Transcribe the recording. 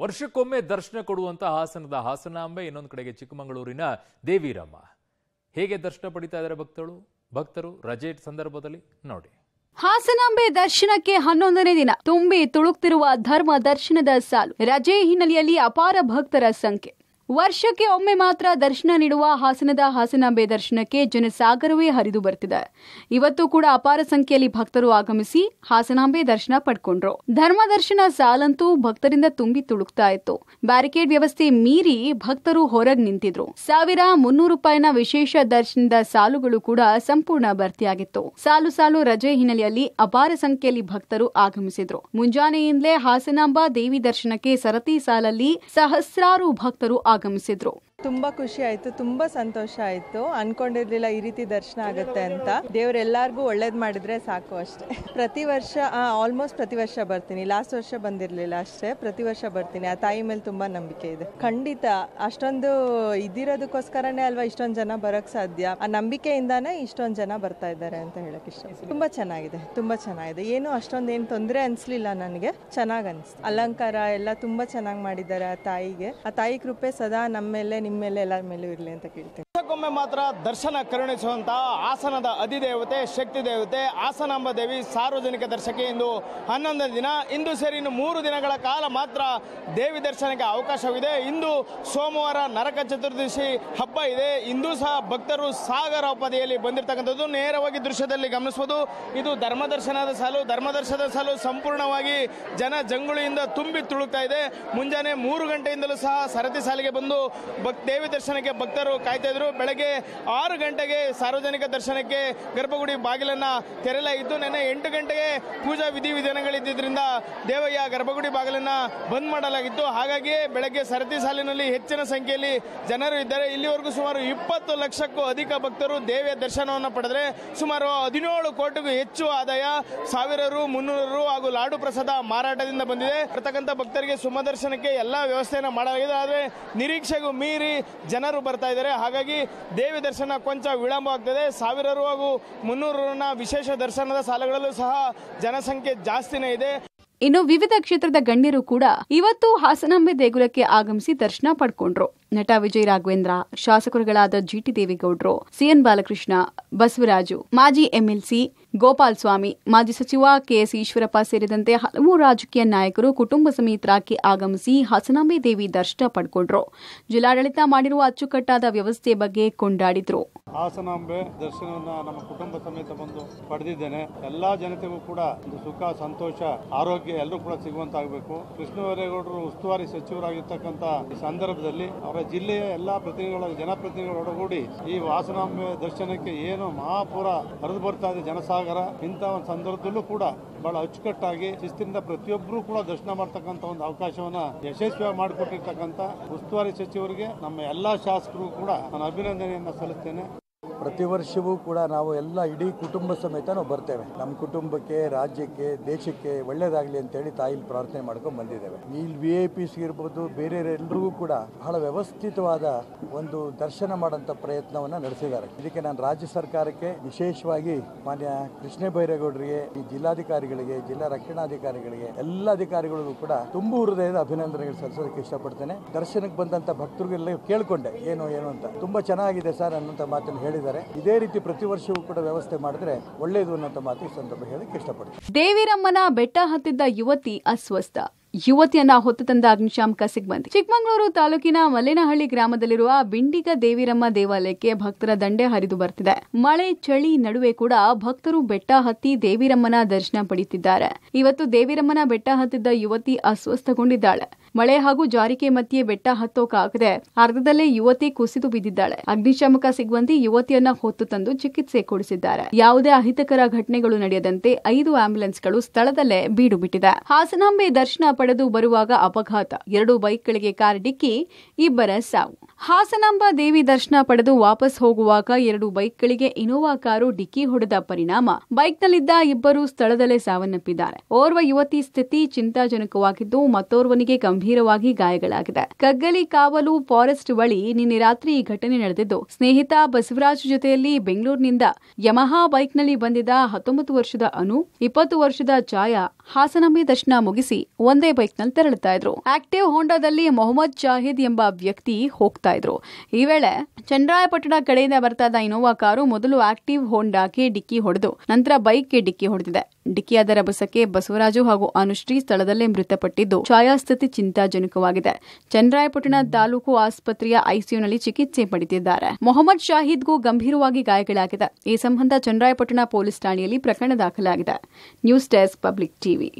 ವರ್ಷಕ್ಕೊಮ್ಮೆ ದರ್ಶನ ಕೊಡುವಂತ ಹಾಸನದ ಹಾಸನಾಂಬೆ, ಇನ್ನೊಂದು ಕಡೆಗೆ ಚಿಕ್ಕಮಗಳೂರಿನ ದೇವಿರಮ್ಮ. ಹೇಗೆ ದರ್ಶನ ಪಡಿತಾ ಇದ್ದಾರೆ ಭಕ್ತರು ರಜೆ ಸಂದರ್ಭದಲ್ಲಿ ನೋಡಿ. ಹಾಸನಾಂಬೆ ದರ್ಶನಕ್ಕೆ 11ನೇ ದಿನ ತುಂಬಿ ತುಳುಕ್ತಿರುವ ಧರ್ಮ ದರ್ಶನದ ಸಾಲು. ರಜೆ ಹಿನ್ನೆಲೆಯಲ್ಲಿ ಅಪಾರ ಭಕ್ತರ ಸಂಖ್ಯೆ. ವರ್ಷಕ್ಕೆ ಒಮ್ಮೆ ಮಾತ್ರ ದರ್ಶನ ನೀಡುವ ಹಾಸನದ ಹಾಸನಾಂಬೆ ದರ್ಶನಕ್ಕೆ ಜನಸಾಗರವೇ ಹರಿದು ಬರ್ತಿದೆ. ಇವತ್ತು ಕೂಡ ಅಪಾರ ಸಂಖ್ಯೆಯಲ್ಲಿ ಭಕ್ತರು ಆಗಮಿಸಿ ಹಾಸನಾಂಬೆ ದರ್ಶನ ಪಡ್ಕೊಂಡ್ರು. ಧರ್ಮ ದರ್ಶನ ಸಾಲಂತೂ ಭಕ್ತರಿಂದ ತುಂಬಿ ತುಳುಕ್ತಾ ಇತ್ತು. ಬ್ಯಾರಿಕೇಡ್ ವ್ಯವಸ್ಥೆ ಮೀರಿ ಭಕ್ತರು ಹೊರಗೆ ನಿಂತಿದ್ರು. 1300 ರೂಪಾಯಿನ ವಿಶೇಷ ದರ್ಶನದ ಸಾಲುಗಳು ಕೂಡ ಸಂಪೂರ್ಣ ಭರ್ತಿಯಾಗಿತ್ತು. ಸಾಲು ರಜೆ ಹಿನ್ನೆಲೆಯಲ್ಲಿ ಅಪಾರ ಸಂಖ್ಯೆಯಲ್ಲಿ ಭಕ್ತರು ಆಗಮಿಸಿದ್ರು. ಮುಂಜಾನೆಯಿಂದಲೇ ಹಾಸನಾಂಬ ದೇವಿ ದರ್ಶನಕ್ಕೆ ಸರತಿ ಸಾಲಲ್ಲಿ ಸಹಸ್ರಾರು ಭಕ್ತರು ಆಗಮಿಸಿದ್ರು. ತುಂಬಾ ಖುಷಿ ಆಯ್ತು, ತುಂಬಾ ಸಂತೋಷ ಆಯ್ತು. ಅನ್ಕೊಂಡಿರ್ಲಿಲ್ಲ ಈ ರೀತಿ ದರ್ಶನ ಆಗುತ್ತೆ ಅಂತ. ದೇವರೆಲ್ಲರಿಗೂ ಒಳ್ಳೇದ್ ಮಾಡಿದ್ರೆ ಸಾಕು ಅಷ್ಟೇ. ಪ್ರತಿ ವರ್ಷ ಆಲ್ಮೋಸ್ಟ್ ಪ್ರತಿ ವರ್ಷ ಬರ್ತೀನಿ. ಲಾಸ್ಟ್ ವರ್ಷ ಬಂದಿರ್ಲಿಲ್ಲ ಅಷ್ಟೇ, ಪ್ರತಿ ವರ್ಷ ಬರ್ತೀನಿ. ಆ ತಾಯಿ ಮೇಲೆ ತುಂಬಾ ನಂಬಿಕೆ ಇದೆ. ಖಂಡಿತ ಅಷ್ಟೊಂದು ಇದಿರೋದಕ್ಕೋಸ್ಕರನೇ ಅಲ್ವಾ ಇಷ್ಟೊಂದು ಜನ ಬರಕ್ ಸಾಧ್ಯ. ಆ ನಂಬಿಕೆಯಿಂದಾನೇ ಇಷ್ಟೊಂದು ಜನ ಬರ್ತಾ ಇದ್ದಾರೆ ಅಂತ ಹೇಳಕ್ ಇಷ್ಟ. ತುಂಬಾ ಚೆನ್ನಾಗಿದೆ. ಏನು ಅಷ್ಟೊಂದೇನು ತೊಂದರೆ ಅನ್ಸ್ಲಿಲ್ಲ ನನಗೆ. ಚೆನ್ನಾಗ್ ಅನ್ಸ್ತು. ಅಲಂಕಾರ ಎಲ್ಲ ತುಂಬಾ ಚೆನ್ನಾಗಿ ಮಾಡಿದ್ದಾರೆ. ಆ ತಾಯಿಗೆ, ಆ ತಾಯಿ ಕೃಪೆ ಸದಾ ನಮ್ಮ ಮೇಲೆ ನಿಮ್ಮ ಮೇಲೆ ಎಲ್ಲರ ಮೇಲೂ ಇರಲಿ ಅಂತ ಕೇಳ್ತೀನಿ. ವರ್ಷಕ್ಕೊಮ್ಮೆ ಮಾತ್ರ ದರ್ಶನ ಕರುಣಿಸುವಂತಹ ಹಾಸನದ ಅಧಿದೇವತೆ, ಶಕ್ತಿ ದೇವತೆ ಹಾಸನಾಂಬ ದೇವಿ ಸಾರ್ವಜನಿಕ ದರ್ಶನಕ್ಕೆ ಇಂದು 11ನೇ ದಿನ. ಇಂದು ಸೇರಿ ಇನ್ನು 3 ದಿನಗಳ ಕಾಲ ಮಾತ್ರ ದೇವಿ ದರ್ಶನಕ್ಕೆ ಅವಕಾಶವಿದೆ. ಇಂದು ಸೋಮವಾರ ನರಕ ಚತುರ್ದಶಿ ಹಬ್ಬ ಇದೆ. ಇಂದು ಸಹ ಭಕ್ತರು ಸಾಗರೋಪಾದಿಯಲ್ಲಿ ಬಂದಿರತಕ್ಕಂಥದ್ದು ನೇರವಾಗಿ ದೃಶ್ಯದಲ್ಲಿ ಗಮನಿಸಬಹುದು. ಇದು ಧರ್ಮದರ್ಶನದ ಸಾಲು ಸಂಪೂರ್ಣವಾಗಿ ಜನ ಜಂಗುಳಿಯಿಂದ ತುಂಬಿ ತುಳುಕ್ತಾ ಇದೆ. ಮುಂಜಾನೆ 3 ಗಂಟೆಯಿಂದಲೂ ಸಹ ಸರತಿ ಸಾಲಿಗೆ ಬಂದು ದೇವಿ ದರ್ಶನಕ್ಕೆ ಭಕ್ತರು ಕಾಯ್ತಾ ಇದ್ರು. ಬೆಳಗ್ಗೆ 6 ಗಂಟೆಗೆ ಸಾರ್ವಜನಿಕ ದರ್ಶನಕ್ಕೆ ಗರ್ಭಗುಡಿ ಬಾಗಿಲನ್ನ ತೆರೆಯಲಾಗಿತ್ತು. ನೆನ್ನೆ 8 ಗಂಟೆಗೆ ಪೂಜಾ ವಿಧಿವಿಧಾನಗಳಿದ್ದರಿಂದ ದೇವಯ್ಯ ಗರ್ಭಗುಡಿ ಬಾಗಿಲನ್ನ ಬಂದ್ ಮಾಡಲಾಗಿತ್ತು. ಹಾಗಾಗಿ ಬೆಳಗ್ಗೆ ಸರತಿ ಸಾಲಿನಲ್ಲಿ ಹೆಚ್ಚಿನ ಸಂಖ್ಯೆಯಲ್ಲಿ ಜನರು ಇದ್ದಾರೆ. ಇಲ್ಲಿವರೆಗೂ ಸುಮಾರು 20 ಲಕ್ಷಕ್ಕೂ ಅಧಿಕ ಭಕ್ತರು ದೇವಿಯ ದರ್ಶನವನ್ನು ಪಡೆದರೆ ಸುಮಾರು 17 ಕೋಟಿಗೂ ಹೆಚ್ಚು ಆದಾಯ 1000 ರು 300 ರು ಹಾಗೂ ಲಾಡು ಪ್ರಸಾದ ಮಾರಾಟದಿಂದ ಬಂದಿದೆ. ಬರ್ತಕ್ಕಂಥ ಭಕ್ತರಿಗೆ ಸುಮದರ್ಶನಕ್ಕೆ ಎಲ್ಲಾ ವ್ಯವಸ್ಥೆಯನ್ನು ಮಾಡಲಾಗಿದೆ. ಆದರೆ ನಿರೀಕ್ಷೆಗೂ ಮೀರಿ ಜನರು ಬರ್ತಾ ಇದ್ದಾರೆ. ಹಾಗಾಗಿ ದೇವಿ ದರ್ಶನ ಕೊಂಚ ವಿಳಂಬವಾಗ್ತದೆ. 1000 ರು ಹಾಗೂ 300 ರ ವಿಶೇಷ ದರ್ಶನದ ಸಾಲುಗಳಲ್ಲೂ ಸಹ ಜನಸಂಖ್ಯೆ ಜಾಸ್ತಿನೇ ಇದೆ. ಇನ್ನು ವಿವಿಧ ಕ್ಷೇತ್ರದ ಗಣ್ಯರು ಕೂಡ ಇವತ್ತು ಹಾಸನಾಂಬೆ ದೇಗುಲಕ್ಕೆ ಆಗಮಿಸಿ ದರ್ಶನ ಪಡ್ಕೊಂಡ್ರು. ನಟ ವಿಜಯ್ ರಾಘವೇಂದ್ರ, ಶಾಸಕರುಗಳಾದ ಜಿಟಿ ದೇವೇಗೌಡರು, ಸಿಎನ್ ಬಾಲಕೃಷ್ಣ, ಬಸವರಾಜು, ಮಾಜಿ ಎಂಎಲ್ಸಿ ಗೋಪಾಲ್ ಸ್ವಾಮಿ, ಮಾಜಿ ಸಚಿವ ಕೆಎಸ್ ಈಶ್ವರಪ್ಪ ಸೇರಿದಂತೆ ಹಲವು ರಾಜಕೀಯ ನಾಯಕರು ಕುಟುಂಬ ಸಮೇತರಾಗಿ ಆಗಮಿಸಿ ಹಾಸನಾಂಬೆ ದೇವಿ ದರ್ಶನ ಪಡ್ಕೊಂಡ್ರು. ಜಿಲ್ಲಾಡಳಿತ ಮಾಡಿರುವ ಅಚ್ಚುಕಟ್ಟಾದ ವ್ಯವಸ್ಥೆ ಬಗ್ಗೆ ಕೊಂಡಾಡಿದ್ರು. ಹಾಸನಾಂಬೆ ದರ್ಶನವನ್ನ ನಮ್ಮ ಕುಟುಂಬ ಸಮೇತ ಬಂದು ಪಡೆದಿದ್ದೇನೆ. ಎಲ್ಲಾ ಜನತೆಗೂ ಕೂಡ ಒಂದು ಸುಖ, ಸಂತೋಷ, ಆರೋಗ್ಯ ಎಲ್ಲರೂ ಕೂಡ ಸಿಗುವಂತಾಗಬೇಕು. ಕೃಷ್ಣಬೈರೇಗೌಡರು ಉಸ್ತುವಾರಿ ಸಚಿವರಾಗಿರ್ತಕ್ಕಂಥ ಈ ಸಂದರ್ಭದಲ್ಲಿ ಅವರ ಜಿಲ್ಲೆಯ ಎಲ್ಲಾ ಜನಪ್ರತಿನಿಧಿಗಳೊಡಗೂಡಿ ಈ ಹಾಸನಾಂಬೆ ದರ್ಶನಕ್ಕೆ ಏನು ಮಹಾಪುರ ಹರಿದು ಬರ್ತಾ ಇದೆ ಜನಸಾಗರ. ಇಂಥ ಒಂದು ಸಂದರ್ಭದಲ್ಲೂ ಕೂಡ ಬಹಳ ಅಚ್ಚುಕಟ್ಟಾಗಿ ಶಿಸ್ತಿನಿಂದ ಪ್ರತಿಯೊಬ್ಬರೂ ಕೂಡ ದರ್ಶನ ಮಾಡ್ತಕ್ಕಂಥ ಒಂದು ಅವಕಾಶವನ್ನ ಯಶಸ್ವಿಯಾಗಿ ಮಾಡಿಕೊಟ್ಟಿರ್ತಕ್ಕಂಥ ಉಸ್ತುವಾರಿ ಸಚಿವರಿಗೆ ನಮ್ಮ ಎಲ್ಲಾ ಶಾಸಕರು ಕೂಡ ನಾನು ಅಭಿನಂದನೆಯನ್ನ ಸಲ್ಲಿಸ್ತೇನೆ. ಪ್ರತಿ ವರ್ಷವೂ ಕೂಡ ನಾವು ಎಲ್ಲ ಇಡೀ ಕುಟುಂಬ ಸಮೇತ ನಾವು ಬರ್ತೇವೆ. ನಮ್ಮ ಕುಟುಂಬಕ್ಕೆ, ರಾಜ್ಯಕ್ಕೆ, ದೇಶಕ್ಕೆ ಒಳ್ಳೇದಾಗಲಿ ಅಂತೇಳಿ ತಾಯಿಲಿ ಪ್ರಾರ್ಥನೆ ಮಾಡ್ಕೊಂಡು ಬಂದಿದ್ದೇವೆ. ಇಲ್ಲಿ VIPs ಇರ್ಬೋದು, ಬೇರೆ ಎಲ್ಲರಿಗೂ ಕೂಡ ಬಹಳ ವ್ಯವಸ್ಥಿತವಾದ ಒಂದು ದರ್ಶನ ಮಾಡೋಂಥ ಪ್ರಯತ್ನವನ್ನು ನಡೆಸಿದ್ದಾರೆ. ಇದಕ್ಕೆ ನಾನು ರಾಜ್ಯ ಸರ್ಕಾರಕ್ಕೆ, ವಿಶೇಷವಾಗಿ ಮಾನ್ಯ ಕೃಷ್ಣ ಬೈರೇಗೌಡರಿಗೆ, ಈ ಜಿಲ್ಲಾಧಿಕಾರಿಗಳಿಗೆ, ಜಿಲ್ಲಾ ರಕ್ಷಣಾಧಿಕಾರಿಗಳಿಗೆ, ಎಲ್ಲ ಅಧಿಕಾರಿಗಳಿಗೂ ಕೂಡ ತುಂಬು ಹೃದಯದ ಅಭಿನಂದನೆಗಳು ಸಲ್ಲಿಸೋದಕ್ಕೆ ಇಷ್ಟಪಡ್ತೇನೆ. ದರ್ಶನಕ್ಕೆ ಬಂದಂಥ ಭಕ್ತರಿಗೆಲ್ಲ ಕೇಳ್ಕೊಂಡೆ ಏನು ಅಂತ. ತುಂಬಾ ಚೆನ್ನಾಗಿದೆ ಸರ್ ಅನ್ನೋಂಥ ಮಾತನ್ನು ಹೇಳಿದ್ದಾರೆ. ಇದೇ ರೀತಿ ಪ್ರತಿ ವರ್ಷವೂ ಕೂಡ ವ್ಯವಸ್ಥೆ ಮಾಡಿದ್ರೆ ಒಳ್ಳೆಯದು ಅನ್ನೋ ಮಾತು ಈ ಸಂದರ್ಭ ಹೇಳಕ್ಕೆ ಇಷ್ಟಪಡ್ತೀನಿ. ದೇವಿರಮ್ಮನ ಬೆಟ್ಟ ಹತ್ತಿದ್ದ ಯುವತಿ ಅಸ್ವಸ್ಥ. ಯುವತಿಯನ್ನ ಹೊತ್ತು ತಂದ ಅಗ್ನಿಶಾಮಕ ಸಿಬ್ಬಂದಿ. ಚಿಕ್ಕಮಗಳೂರು ತಾಲೂಕಿನ ಮಲ್ಲೇನಹಳ್ಳಿ ಗ್ರಾಮದಲ್ಲಿರುವ ಬಿಂಡಿಗ ದೇವಿರಮ್ಮ ದೇವಾಲಯಕ್ಕೆ ಭಕ್ತರ ದಂಡೆ ಹರಿದು ಬರ್ತಿದೆ. ಮಳೆ ಚಳಿ ನಡುವೆ ಕೂಡ ಭಕ್ತರು ಬೆಟ್ಟ ಹತ್ತಿ ದೇವಿರಮ್ಮನ ದರ್ಶನ ಪಡೆಯುತ್ತಿದ್ದಾರೆ. ಇವತ್ತು ದೇವಿರಮ್ಮನ ಬೆಟ್ಟ ಹತ್ತಿದ್ದ ಯುವತಿ ಅಸ್ವಸ್ಥಗೊಂಡಿದ್ದಾಳೆ. ಮಳೆ ಹಾಗೂ ಜಾರಿಕೆ ಮಧ್ಯೆ ಬೆಟ್ಟ ಹತ್ತೋಕಾಗದೆ ಅರ್ಧದಲ್ಲೇ ಯುವತಿ ಕುಸಿದು ಬಿದ್ದಿದ್ದಾಳೆ. ಅಗ್ನಿಶಾಮಕ ಸಿಬ್ಬಂದಿ ಯುವತಿಯನ್ನ ಹೊತ್ತು ತಂದು ಚಿಕಿತ್ಸೆ ಕೊಡಿಸಿದ್ದಾರೆ. ಯಾವುದೇ ಅಹಿತಕರ ಘಟನೆಗಳು ನಡೆಯದಂತೆ 5 ಆಂಬ್ಯುಲೆನ್ಸ್ಗಳು ಸ್ಥಳದಲ್ಲೇ ಬೀಡು ಬಿಟ್ಟಿದೆ. ಹಾಸನಾಂಬೆ ದರ್ಶನ ಪಡೆದು ಬರುವಾಗ ಅಪಘಾತ. 2 ಬೈಕ್ಗಳಿಗೆ ಕಾರ್ ಡಿಕ್ಕಿ, 2 ಸಾವು. ಹಾಸನಾಂಬ ದೇವಿ ದರ್ಶನ ಪಡೆದು ವಾಪಸ್ ಹೋಗುವಾಗ 2 ಬೈಕ್ಗಳಿಗೆ ಇನೋವಾ ಕಾರು ಡಿಕ್ಕಿ ಹೊಡೆದ ಪರಿಣಾಮ ಬೈಕ್ನಲ್ಲಿದ್ದ 2 ಸ್ಥಳದಲ್ಲೇ ಸಾವನ್ನಪ್ಪಿದ್ದಾರೆ. ಓರ್ವ ಯುವತಿ ಸ್ಥಿತಿ ಚಿಂತಾಜನಕವಾಗಿದ್ದು, ಮತ್ತೋರ್ವನಿಗೆ ಗಂಭೀರ ಗಂಭೀರವಾಗಿ ಗಾಯಗಳಾಗಿದೆ. ಕಗ್ಗಲಿ ಕಾವಲು ಫಾರೆಸ್ಟ್ ಬಳಿ ನಿನ್ನೆ ರಾತ್ರಿ ಈ ಘಟನೆ ನಡೆದಿದ್ದು, ಸ್ನೇಹಿತ ಬಸವರಾಜ್ ಜೊತೆಯಲ್ಲಿ ಬೆಂಗಳೂರಿನಿಂದ ಯಮಹಾ ಬೈಕ್ನಲ್ಲಿ ಬಂದಿದ್ದ 19 ವರ್ಷದ ಅನು, 20 ವರ್ಷದ ಛಾಯಾ ಹಾಸನಾಂಬೆ ದರ್ಶನ ಮುಗಿಸಿ ಒಂದೇ ಬೈಕ್ನಲ್ಲಿ ತೆರಳುತ್ತಾ ಇದ್ರು. ಆಕ್ಟಿವ್ ಹೋಂಡಾದಲ್ಲಿ ಮೊಹಮ್ಮದ್ ಶಾಹಿದ್ ಎಂಬ ವ್ಯಕ್ತಿ ಹೋಗ್ತಾ ಇದ್ರು. ಈ ವೇಳೆ ಚನ್ನರಾಯಪಟ್ಟಣ ಕಡೆಯಿಂದ ಬರ್ತಾ ಇದ್ದ ಇನೋವಾ ಕಾರು ಮೊದಲು ಆಕ್ಟಿವ್ ಹೋಂಡಾಕ್ಕೆ ಡಿಕ್ಕಿ ಹೊಡೆದು ನಂತರ ಬೈಕ್ಗೆ ಡಿಕ್ಕಿ ಹೊಡೆದಿದೆ. ಡಿಕ್ಕಿಯಾದ ರಭಸಕ್ಕೆ ಬಸವರಾಜು ಹಾಗೂ ಅನುಶ್ರೀ ಸ್ಥಳದಲ್ಲೇ ಮೃತಪಟ್ಟಿದ್ದು, ಛಾಯಾ ಸ್ಥಿತಿ ಚಿಂತಾಜನಕವಾಗಿದೆ. ಚನ್ನರಾಯಪಟ್ಟಣ ತಾಲೂಕು ಆಸ್ಪತ್ರೆಯ ಐಸಿಯುನಲ್ಲಿ ಚಿಕಿತ್ಸೆ ಪಡೆದಿದ್ದಾರೆ. ಮೊಹಮ್ಮದ್ ಶಾಹಿದ್ಗೂ ಗಂಭೀರವಾಗಿ ಗಾಯಗಳಾಗಿದೆ. ಈ ಸಂಬಂಧ ಚನ್ನರಾಯಪಟ್ಟಣ ಪೊಲೀಸ್ ಠಾಣೆಯಲ್ಲಿ ಪ್ರಕರಣ ದಾಖಲಾಗಿದೆ. News desk public TV.